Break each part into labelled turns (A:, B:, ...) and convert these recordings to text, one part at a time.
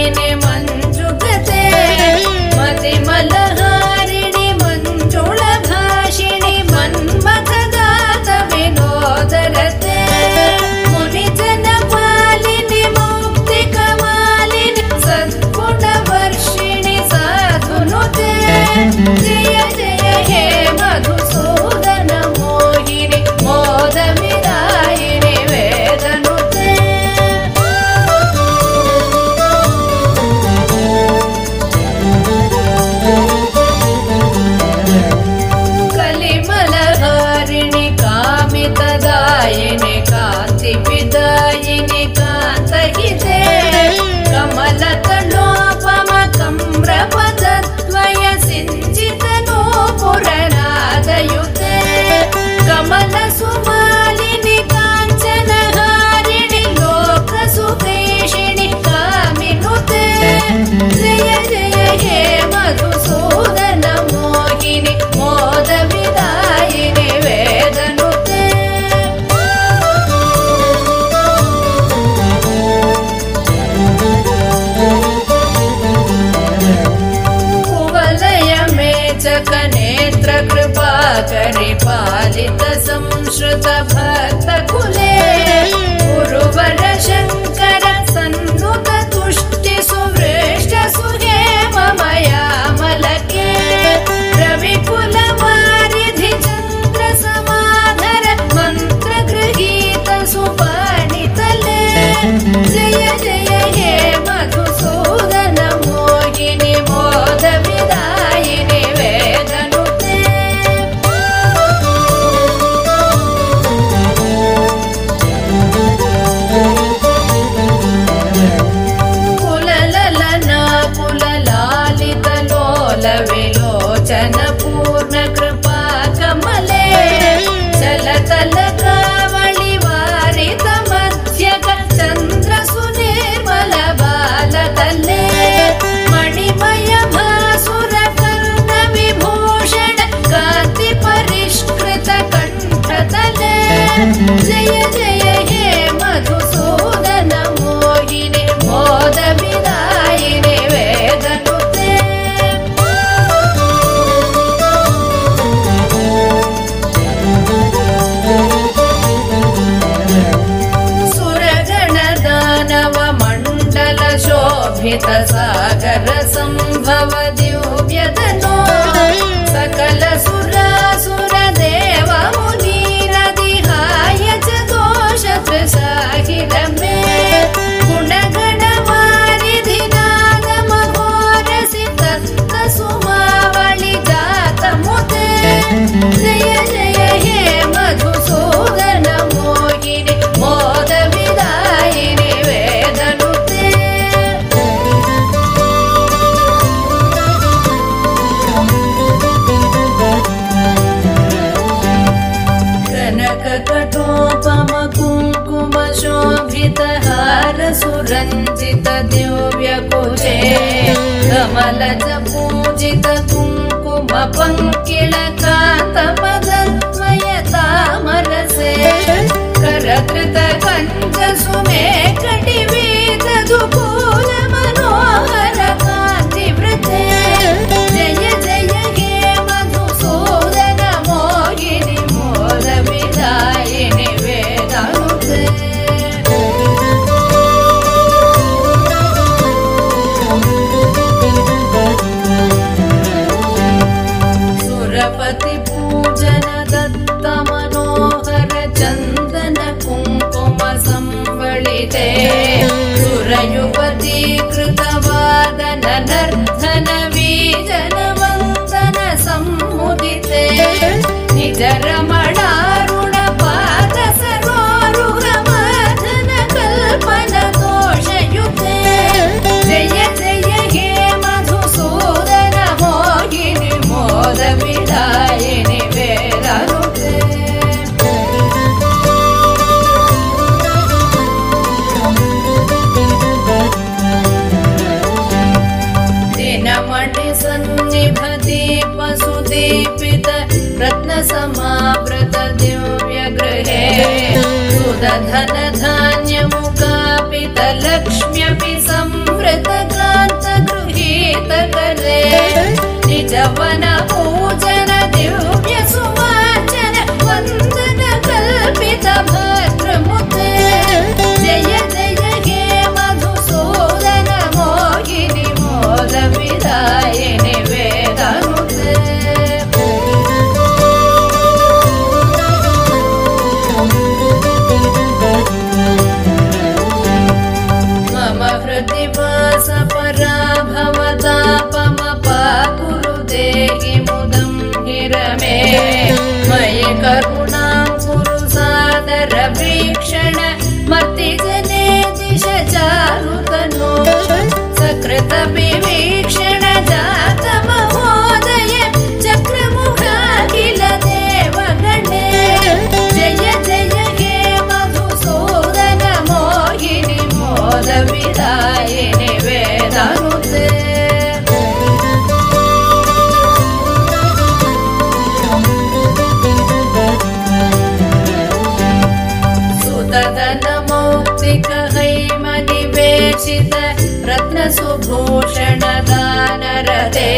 A: प्रदायिनि मञ्जुगते मतिमलहारिणि मञ्जुळभाषिणि मन्मथदात विनोदरते मुनिजनपालिनि मुक्तिकमालिनि सद्गुणवर्षिणि साधुनुते जय जय हे मधुसूदन मोहिनि मोदविदायिनि वेदनुते कलिमलहारिणि कामितदायिनि कान्तिविदायिनि कान्तहिते कमलतलोपमकम्रपदद्वय सिञ्चितनूपुरनादयुते कमलसुमालिनि काञ्चनहारिणि लोकसुकेशिनि कामिनुते जय जय हे मधुसूदन मोहिनि मोदविदायिनि वेदनुते कुवलयमेचकनेत्रकृपाकरि पालित संश्रुत भक्तकुले गुरुवर शङ्कर सन्नुत तुष्टि सुवृष्ट सुहेममयामलके रविकुलवारिधि चन्द्र समाधर मन्त्रगृहीत सुपाणितले जय जय हे मधुसूदन मोहिनि मोदविदायिनि वेदनुते कुलललना कुललालितलोल विलोचन पूर्णकृपा कमले चलतलकावळि वारित मध्यक चन्द्र सुनिर्मल बालतले मणिमय भासुर कर्ण विभूषण कान्ति परिष्कृत कण्ठतले जय जय हे मधुसूदन मोहिनि मोदविदायिनि वेदनुते सुरगणदानव मण्डल शोभित सागर सम्भव दिव्यतनो सकल सुरासुर देव मुनीरदिहाय च दोष त्रिसाहिरमे गुणगणवारिधि नाद महोरसि तत्त सुमावळि जातमुते जय जय हे मधुसूदन मोहिनि मोदविदायिनि वेदनुते कनककटोपम कुङ्कुम शोभित हार सुरञ्जित दिव्यकुचे कमलज पूजित कुङ्कुम पङ्किल कान्तपदद्वय तामरसे करकृत कञ्ज सुमेकटिवीत दुकूल मनोहर कान्तिवृते जय जय हे मधुसूदन मोहिनि मोदविदायिनि वेदनुते सुरपति पूजन दत्त मनोहर चन्दन कुङ्कुम संवलिते सुरयुवती कृतवादन नर्धन वीजन वन्दन सम्मुदिते निज रमणारुण पाद सरोरुह माधन कल्पन दोषयुते जय जय हे मधुसूदन मोहिनि मोदविदायिनि वेदनुते दिनमणि सन्निभ दीप सुदीपित रत्न समावृत दिव्य गृहे सुदधन धान्य मुकापित लक्ष्म्यपि संवृत भवतापमपाकुरु देहि मुदं हिरमे मयि करुणां कुरु सादर वीक्षण मर्तिजने दिश चारुतनो सकृत विवीक्षण जात महोदय चक्रमुखा किल देवगणे जय जय हे मधुसूदन मोहिनि मोद विदायिनि वेदानुते सुतदन मौक्तिक हैमनिवेशित रत्न सुभूषण दानरदे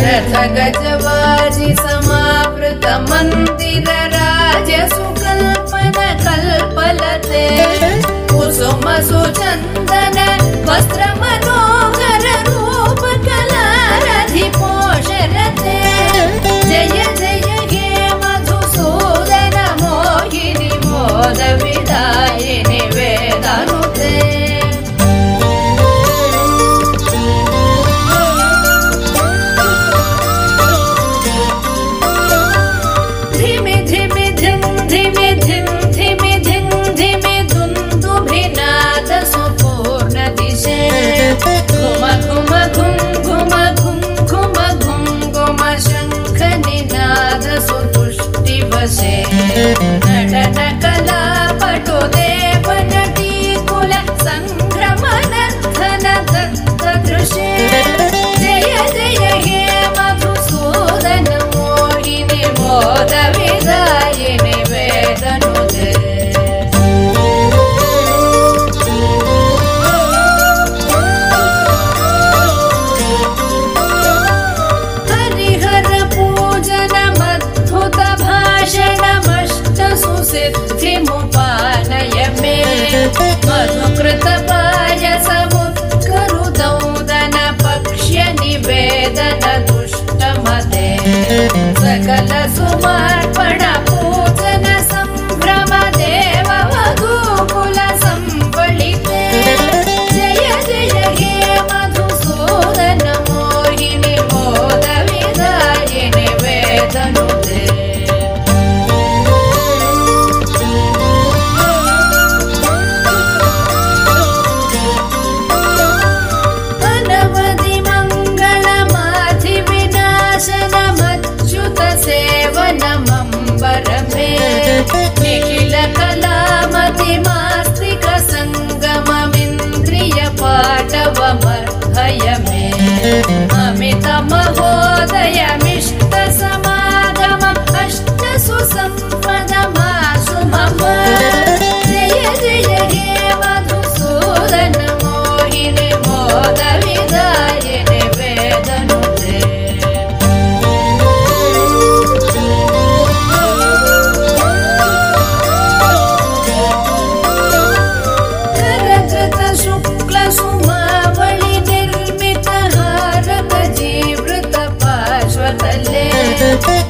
A: रथ गजवाजि समावृत मंदिर राज्य सुकल्पन कल्पलते कुसुम सुचंदन वस्त्र मनोहर रूप कलारधि पोषरते जय जय हे मधुसूदन मोहिनि मोद विदायिनि वेदानुते घुम घुम घुम घुम घुम घुम घुम घुम शंख निनाद सुतुष्टि वशे नटन कला पटु देव नटी कुल संभ्रम नर्तन दत्त दृशे जय जय हे मधुसूदन मोहिनि मोद विदायिनि वेदनुते सिद्धिमुपानय मे मधुकृत पायसमुत्करुदौदन पक्ष्य निवेदन दुष्टमते सकल सुमर्पण पूजन संभ्रम देव वधूकुल संवलिते जय जय हे मधुसूदन मोहिनि मोद विदायिनि वेदनुते निखिल कलामति मास्तिक संगममिन्द्रिय पाटवमर्हय मे अमित महोदयमिष्ट समागमम् अष्ट सुसम्पदमाशु मम जय जय हे मधुसूदन मोहिनि मोद विदायिनि वेदनुते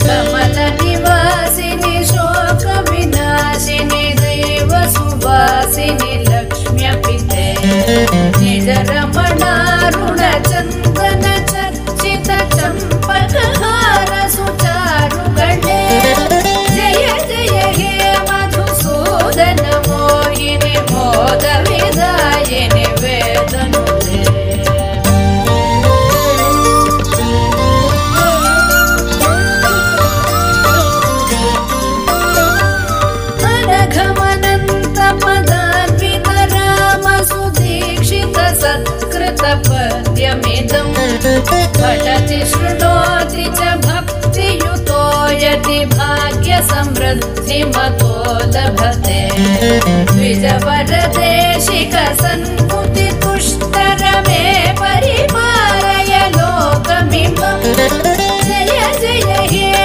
A: कमल निवासिनि शोक विनाशिनि दैव सुवासिनि लक्ष्म्यपिते निज रमणारुण चन्दन चर्चित चम्पकहार सुचारु गणे जय जय हे मधुसूदन मोहिनि मोद विदायिनि वेदनुते पद्यमिदं पठति शृणोति च भक्तियुतो यदि भाग्य समृद्धिमतो लभते द्विजवरदेशिक सन्मुति तुष्टर मे परिपालय लोकमिमं जय जय हे